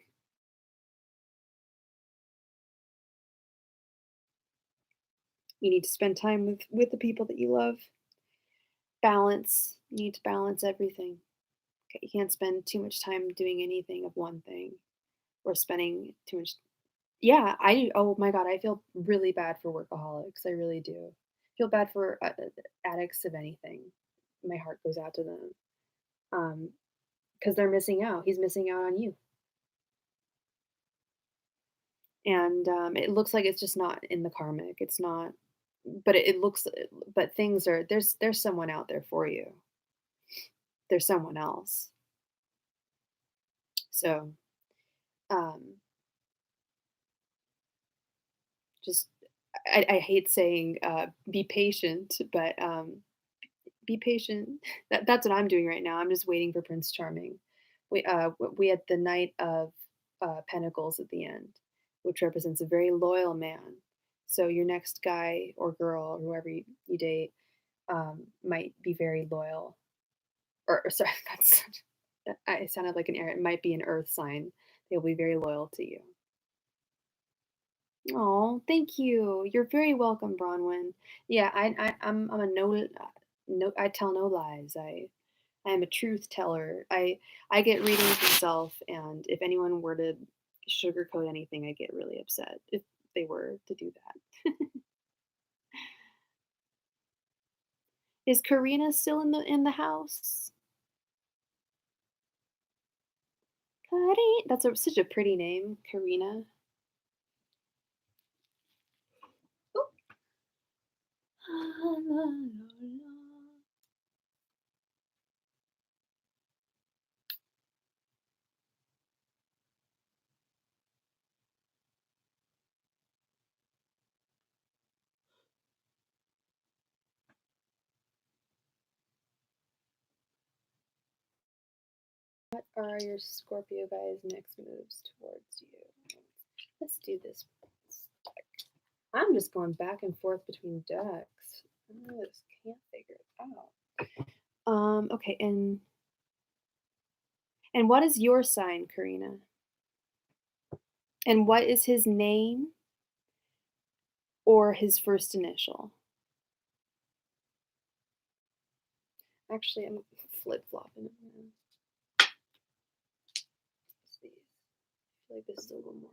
You need to spend time with the people that you love. Balance. You need to balance everything. Okay, you can't spend too much time doing anything of one thing or spending too much. Yeah, I do. Oh my God, I feel really bad for workaholics. I really do. Feel bad for addicts of anything. My heart goes out to them. Because they're missing out. He's missing out on you. And it looks like it's just not in the karmic. It's not, but it looks, but things are, there's someone out there for you. There's someone else. So, um, just, I hate saying, be patient, but, be patient. That's what I'm doing right now. I'm just waiting for Prince Charming. We had the Knight of, Pentacles at the end, which represents a very loyal man. So your next guy or girl, or whoever you date, might be very loyal. Or sorry, that's I sounded like an air. It might be an earth sign. They'll be very loyal to you. Oh, thank you. You're very welcome, Bronwyn. Yeah, I'm a no, I tell no lies. I am a truth teller. I get readings myself, and if anyone were to sugarcoat anything, I get really upset if they were to do that. Is Karina still in the house? That's such a pretty name, Karina. What are your Scorpio guys' next moves towards you? Let's do this. I'm just going back and forth between decks. I just can't figure it out. Okay, and what is your sign, Karina? And what is his name or his first initial? Actually, I'm flip-flopping it now. Let's see. I feel like this is a little more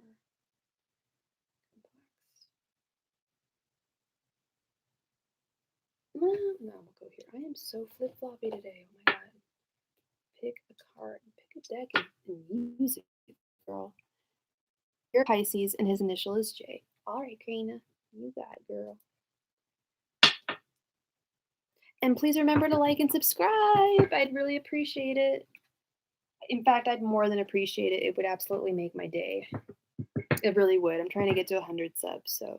complex. No, we'll go here. I am so flip-floppy today. Oh my god. Pick a card, pick a deck, and use it, girl. You're Pisces, and his initial is J. All right, Karina, you got it, girl. And please remember to like and subscribe. I'd really appreciate it. In fact, I'd more than appreciate it. It would absolutely make my day. It really would. I'm trying to get to 100 subs, so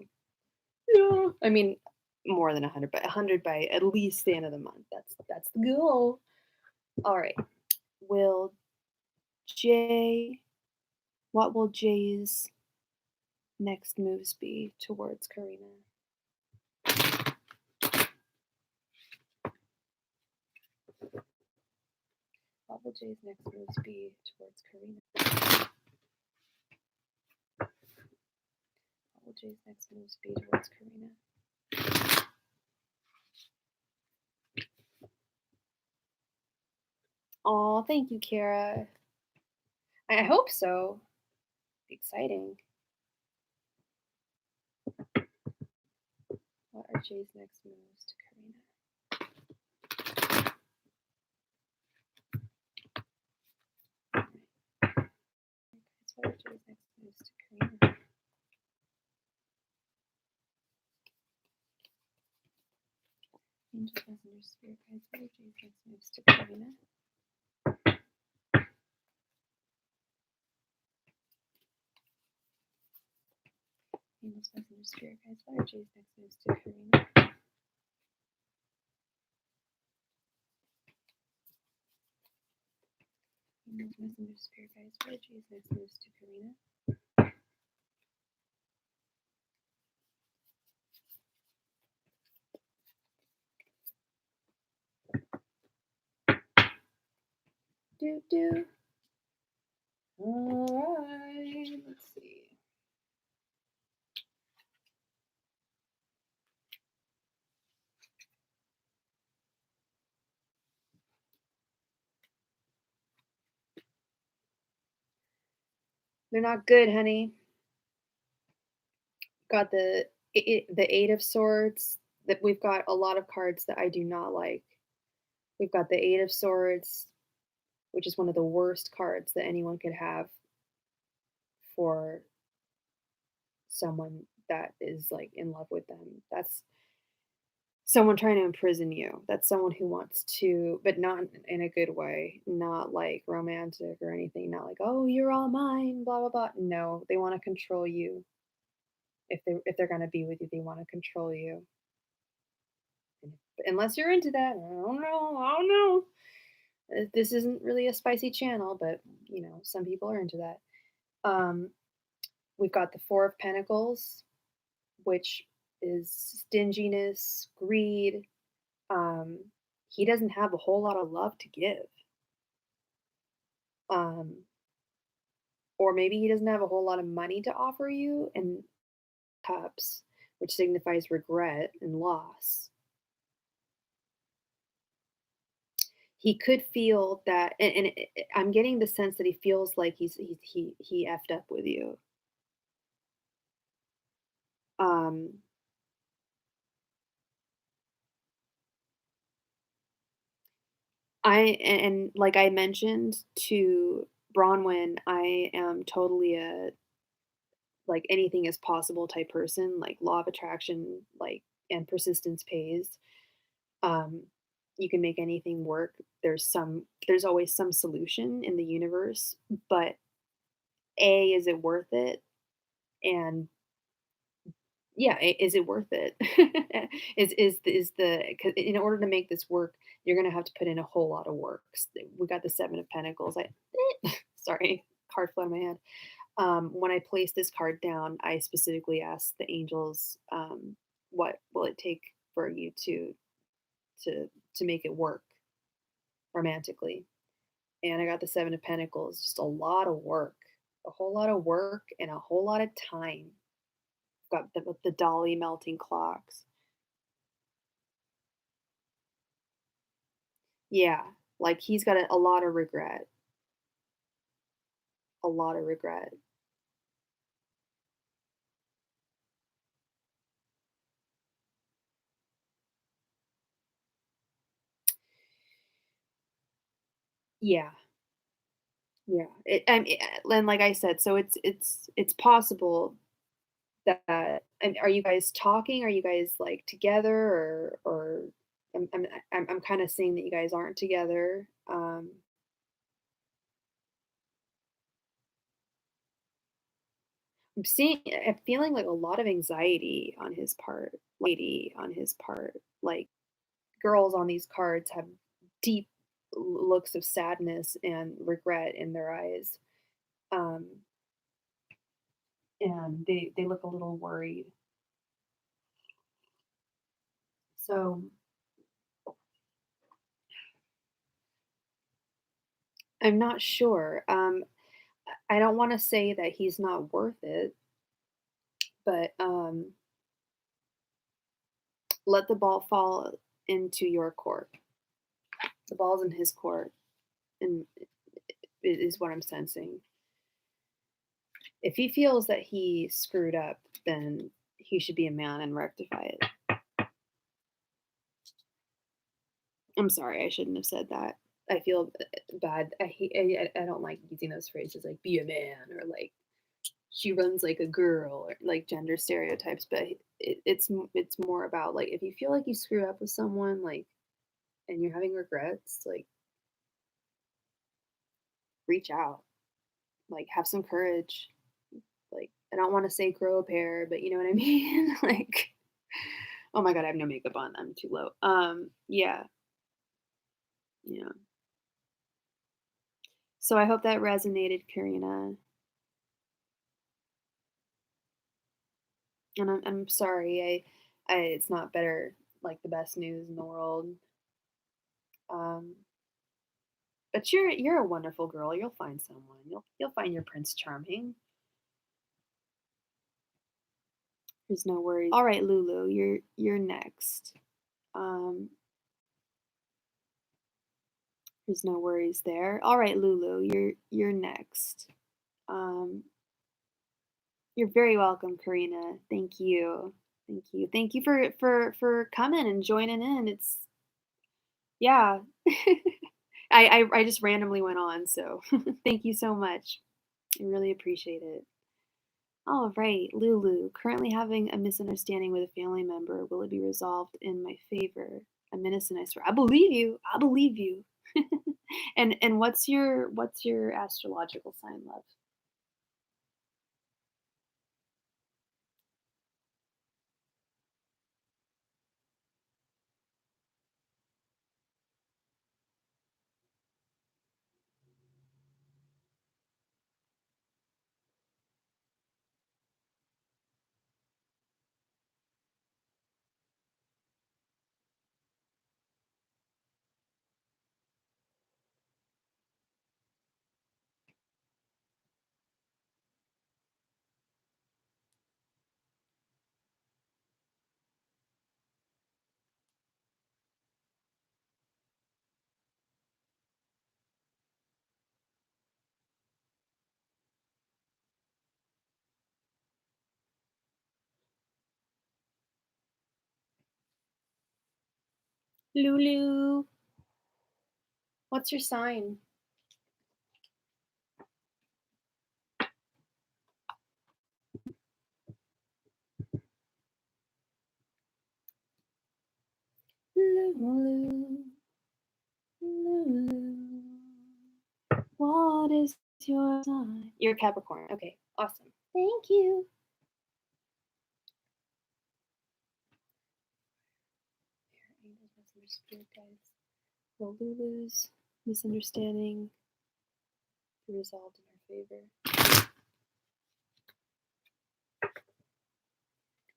yeah. I mean, more than 100, but 100 by at least the end of the month. That's the goal. All right. Will Jay? What will Jay's next moves be towards Karina? What will Jay's next moves be towards Karina? What will Jay's next moves be towards Karina? Oh, thank you, Kara. I hope so. Exciting. What are Jay's next moves to Karina? What are Jay's next moves to Karina? Angel Messenger Spirit Guides, what are Jay's next moves to Karina? Angels Messenger Spirit Guides, what are Jay's next moves to Karina? Angels Messenger Spirit Guides, what are Jay's next moves to Karina? Do. All right, let's see. They're not good, honey. Got the Eight of Swords. That we've got a lot of cards that I do not like. We've got the Eight of Swords, which is one of the worst cards that anyone could have for someone that is like in love with them. That's someone trying to imprison you. That's someone who wants to, but not in a good way, not like romantic or anything, not like, oh, you're all mine, blah, blah, blah. No, they want to control you. If they're gonna be with you, they wanna control you. And unless you're into that, I don't know, I don't know. This isn't really a spicy channel, but, some people are into that. Um, we've got the 4 of Pentacles, which is stinginess, greed. Um, he doesn't have a whole lot of love to give. Um, or maybe he doesn't have a whole lot of money to offer you, and Cups, which signifies regret and loss. He could feel that, I'm getting the sense that he feels like he effed up with you. Um, and like I mentioned to Bronwyn, I am totally a like anything is possible type person, like law of attraction, like and persistence pays. Um, you can make anything work. There's always some solution in the universe, but A, is it worth it? And yeah, is it worth it? Is the 'cause in order to make this work, you're gonna have to put in a whole lot of work. We got the 7 of Pentacles. Sorry, card flew out of my hand. When I placed this card down, I specifically asked the angels, what will it take for you to make it work romantically? And I got the 7 of Pentacles, just a lot of work, a whole lot of work and a whole lot of time. Got the dolly melting clocks. Yeah, like he's got a lot of regret, a lot of regret. Yeah, yeah. And like I said, so it's possible that. And are you guys talking? Are you guys like together, or I'm I'm I'm kind of seeing that you guys aren't together. I'm feeling like a lot of anxiety on his part. Like girls on these cards have deep looks of sadness and regret in their eyes. Um, and they look a little worried. So I'm not sure. I don't want to say that he's not worth it, but let the ball fall into your court. The ball's in his court, and is what I'm sensing. If he feels that he screwed up, then he should be a man and rectify it. I'm sorry, I shouldn't have said that. I feel bad. I don't like using those phrases like "be a man" or like "she runs like a girl" or like gender stereotypes. But it's more about like if you feel like you screw up with someone, like, and you're having regrets, like reach out, like have some courage. Like I don't want to say grow a pair, but you know what I mean. Like, oh my god, I have no makeup on. I'm too low. Yeah, yeah. So I hope that resonated, Karina. And I'm sorry, it's not better, like, the best news in the world. Um, but you're a wonderful girl, you'll find someone, you'll find your Prince Charming. There's no worries. Alright, Lulu, you're next. Um, there's no worries there. Alright, Lulu, you're next. Um, you're very welcome, Karina. Thank you. Thank you. Thank you for coming and joining in. It's yeah. I just randomly went on, so thank you so much. I really appreciate it. All right, Lulu, currently having a misunderstanding with a family member. Will it be resolved in my favor? I'm innocent, I swear. I believe you. I believe you. And what's your astrological sign, love? Lulu, what's your sign? Lulu, Lulu, what is your sign? You're Capricorn. Okay, awesome. Thank you. Will Lulu's misunderstanding be resolved in her favor?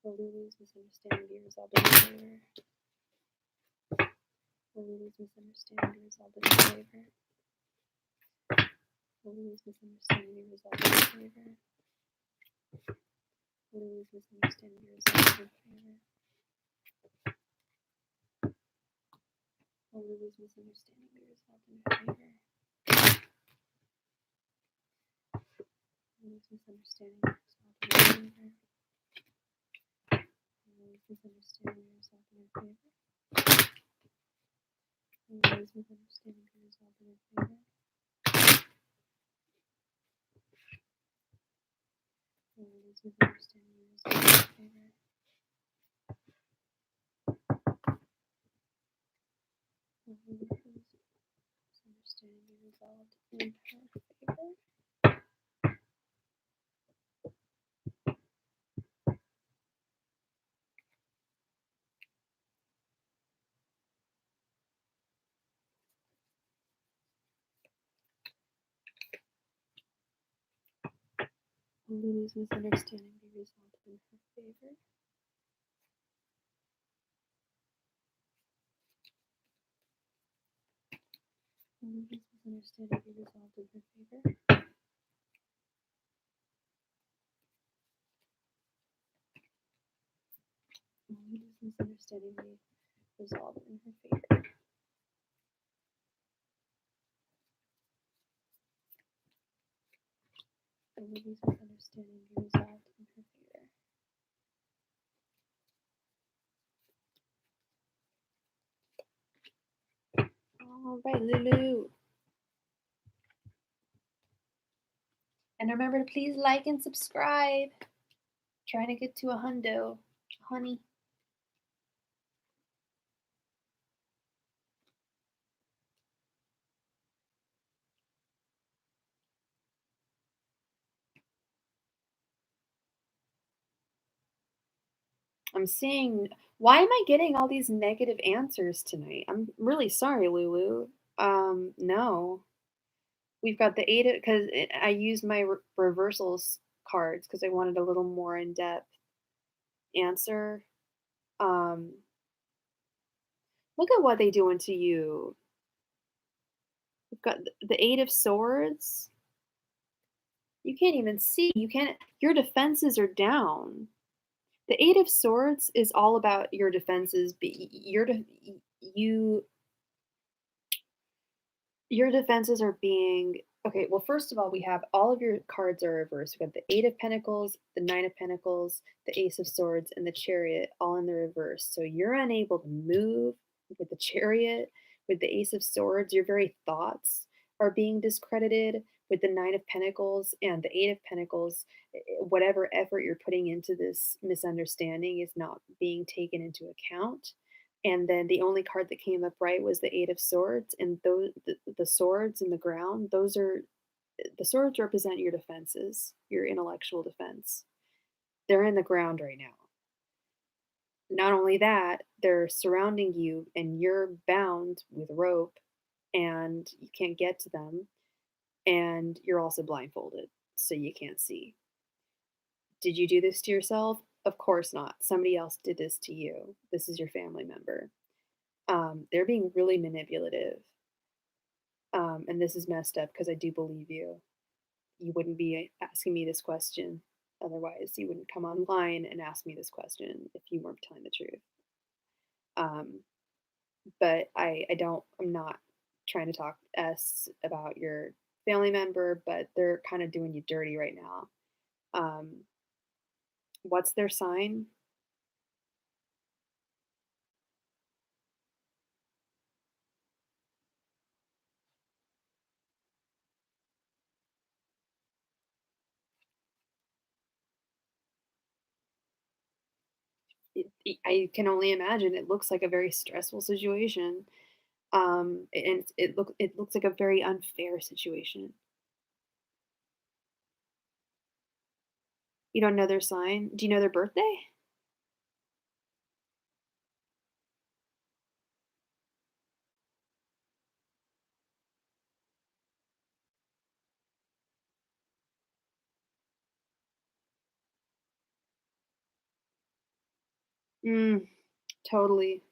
Will Lulu's misunderstanding be resolved in her favor? Will Lulu's misunderstanding be resolved in her favor? Will Lulu's misunderstanding be resolved in her favor? Will Lulu's misunderstanding be resolved in her favor? Will Lulu's misunderstanding be resolved in her favor? Will Lulu's misunderstanding be resolved in her favor? Will Lulu's misunderstanding be resolved in her favor? Will Lulu's misunderstanding be resolved in her favor? Will Lulu's misunderstanding be resolved in her favor? Will Lulu's misunderstanding be resolved in her favor? Will Lulu's misunderstanding be resolved in her favor? Will Lulu's misunderstanding be resolved in her favor? Will Lulu's misunderstanding be resolved in her favor? Will Lulu's misunderstanding be resolved in her favor? All right, Lulu. And remember to please like and subscribe. Trying to get to a hundo, honey. I'm seeing. Why am I getting all these negative answers tonight? I'm really sorry, Lulu. No. We've got the eight because I used my reversals cards because I wanted a little more in depth answer. Um, Look at what they doing to you. We've got the Eight of Swords. You can't even see. You can't. Your defenses are down. The Eight of Swords is all about your defenses. You your defenses are being okay. Well, first of all, we have all of your cards are reversed. We have the Eight of Pentacles, the Nine of Pentacles, the Ace of Swords, and the Chariot all in the reverse. So you're unable to move with the Chariot, with the Ace of Swords. Your very thoughts are being discredited with the Nine of Pentacles and the Eight of Pentacles. Whatever effort you're putting into this misunderstanding is not being taken into account. And then the only card that came up right was the Eight of Swords, and those the swords in the ground. Those are the swords represent your defenses, your intellectual defense. They're in the ground right now. Not only that, they're surrounding you, and you're bound with rope, and you can't get to them, and you're also blindfolded, so you can't see. Did you do this to yourself? Of course not. Somebody else did this to you. This is your family member. They're being really manipulative. And this is messed up because I do believe you. You wouldn't be asking me this question. Otherwise, you wouldn't come online and ask me this question if you weren't telling the truth. Um, but I'm not trying to talk S about your family member, but they're kind of doing you dirty right now. What's their sign? I can only imagine it looks like a very stressful situation. And it looks like a very unfair situation. You don't know their sign? Do you know their birthday? Mm, totally.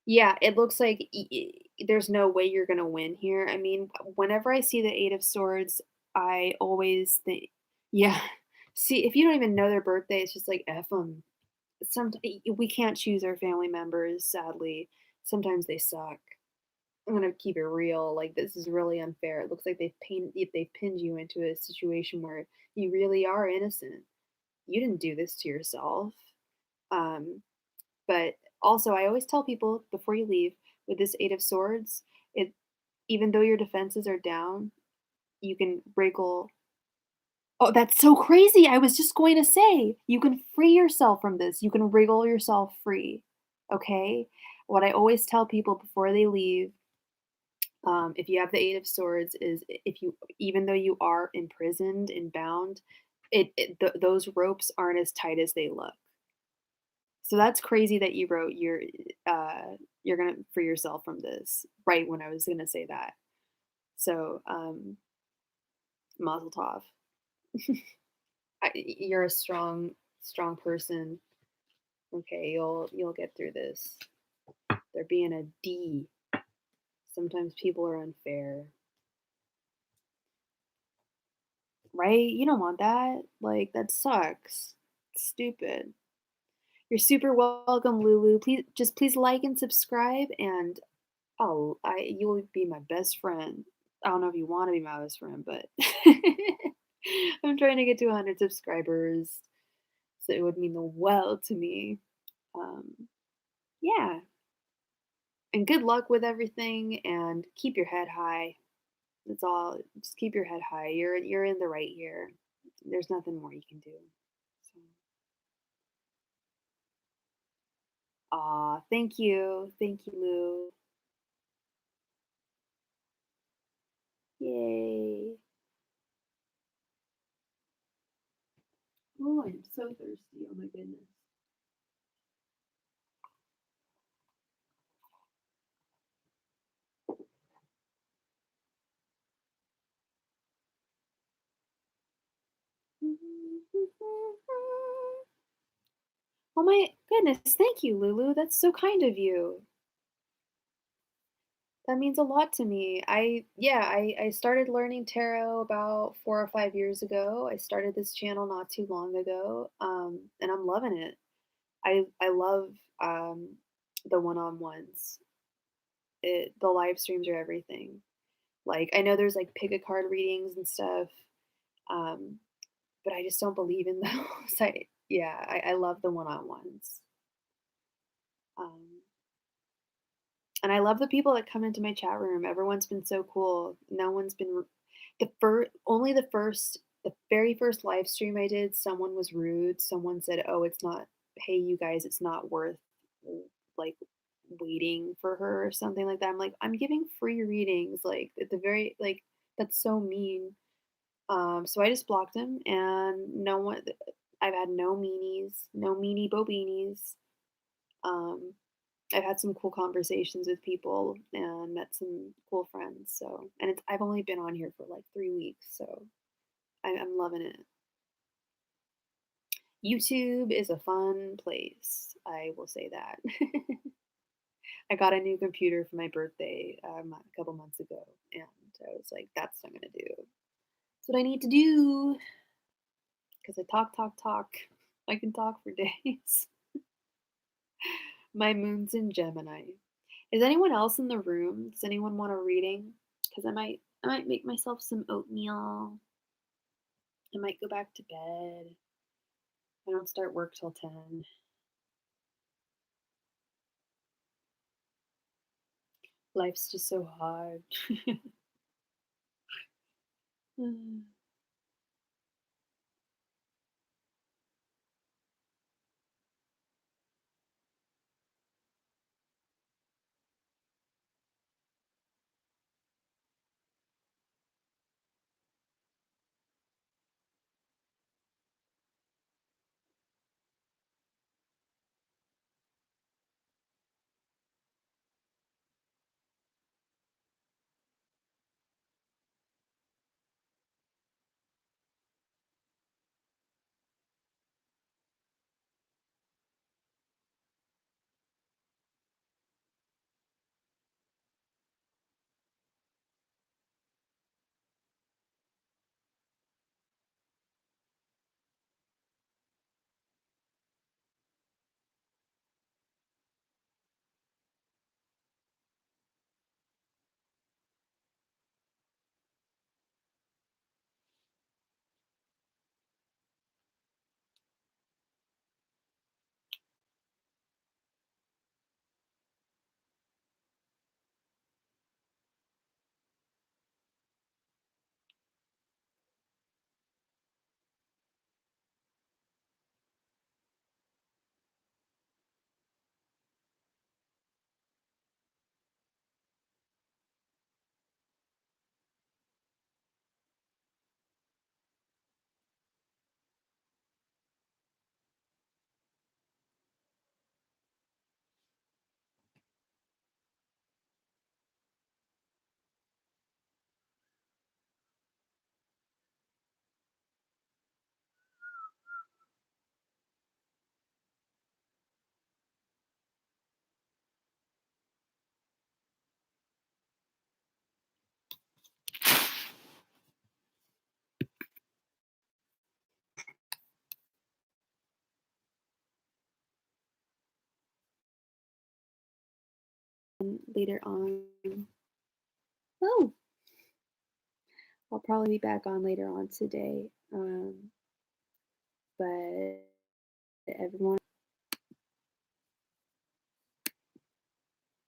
Yeah, it looks like there's no way you're gonna win here. I mean, whenever I see the 8 of swords, I always think, yeah. See, if you don't even know their birthday, it's just like F them. We can't choose our family members, sadly. Sometimes they suck. I'm gonna keep it real. Like, this is really unfair. It looks like they've pinned you into a situation where you really are innocent. You didn't do this to yourself. Um, but also, I always tell people before you leave with this 8 of swords, it even though your defenses are down, you can wriggle. Oh, that's so crazy. I was just going to say, you can free yourself from this. You can wriggle yourself free. Okay? What I always tell people before they leave, if you have the 8 of swords, is if you, even though you are imprisoned and bound, those ropes aren't as tight as they look. So that's crazy that you wrote you're gonna free yourself from this right when I was gonna say that. So, mazel tov. You're a strong person. Okay, you'll get through this. They're being a D. Sometimes people are unfair, right? You don't want that. Like, that sucks. It's stupid. You're super welcome, Lulu. Please like and subscribe, and you will be my best friend. I don't know if you want to be my best friend, but I'm trying to get to 100 subscribers, so it would mean the world to me. Um, yeah, and good luck with everything, and keep your head high. That's all. Just keep your head high. You're in the right year. There's nothing more you can do. So, thank you, Lou. Yay! Oh, I'm so thirsty. Oh my goodness. Oh my goodness, thank you, Lulu. That's so kind of you. That means a lot to me. I started learning tarot about 4 or 5 years ago. I started this channel not too long ago, and I'm loving it. I love the one-on-ones. The live streams are everything. Like, I know there's like pick a card readings and stuff, um, but I just don't believe in those. I love the one-on-ones. Um, And I love the people that come into my chat room. Everyone's been so cool. No one's been the first only the very first live stream I did, someone was rude. Someone said, "Oh, it's not hey you guys, it's not worth like waiting for her," or something like that. I'm like, "I'm giving free readings." Like at the very like that's so mean. So I just blocked him and no one I've had no meanies, no meanie bobeanies. Um I've had some cool conversations with people and met some cool friends. So, and I've only been on here for like 3 weeks, so I'm loving it. YouTube is a fun place. I will say that. I got a new computer for my birthday a couple months ago, and I was like, "That's what I'm gonna do. That's what I need to do." Because I talk. I can talk for days. My moon's in Gemini. Is anyone else in the room? Does anyone want a reading? Because I might make myself some oatmeal. I might go back to bed. I don't start work till 10. Life's just so hard. Mm. later on. Oh, I'll probably be back on later on today. But everyone